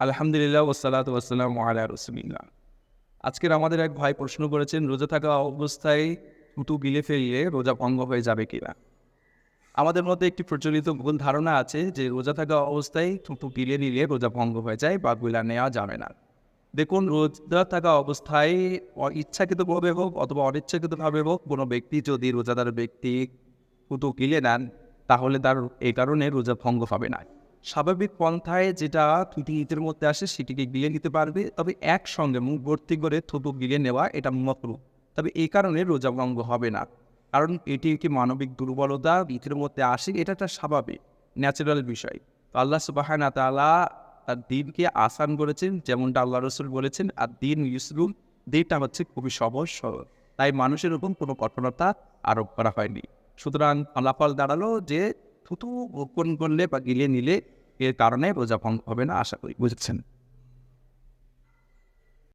আলহামদুলিল্লাহ ওয়াসসালাতু ওয়াসসালামু আলা রাসূলিল্লাহ। আজকের আমাদের এক ভাই প্রশ্ন করেছেন, রোজা থাকা অবস্থায় থুতু গিলে ফেললে রোজা ভঙ্গ হয়ে যাবে কিনা? আমাদের মধ্যে একটি প্রচলিত ভুল ধারণা আছে যে রোজা থাকা অবস্থায় থুতু গিলে নিলে রোজা ভঙ্গ হয়ে যায় বা গিলা নেওয়া যাবে না। দেখুন, রোজা থাকা অবস্থায় ইচ্ছাকৃতভাবে হোক অথবা অনিচ্ছাকৃতভাবে হোক কোনো ব্যক্তি যদি রোজাদার ব্যক্তি থুতু গিলে নেন, তাহলে তার এই কারণে রোজা ভঙ্গ হবে না। স্বাভাবিক পন্থায় যেটা থুতু ইতের মধ্যে আসে সেটিকে গিলে নিতে পারবে, তবে একসঙ্গে মুখ ভর্তি করে থুতু গিলে নেওয়া এটা মাকরুহ। তবে এই কারণে রোজা ভঙ্গ হবে না, কারণ এটি একটি মানবিক দুর্বলতা ইতের মধ্যে আসে, এটা একটা স্বাভাবিক ন্যাচারাল বিষয়। তো আল্লাহ সুবহানাহু ওয়া তাআলা তার দিনকে আসান করেছেন, যেমনটা আল্লাহ রসুল বলেছেন, আর দিন ইউসরুন, দিনটা হচ্ছে খুবই সহজ সরল। তাই মানুষের উপর কোনো কঠোরতা আরোপ করা হয়নি। সুতরাং ফলাফল দাঁড়ালো যে থুতু গোপন করলে বা গিলে নিলে এর কারণে রোজা ভঙ্গ হবে না, আশা করি বুঝেছেন।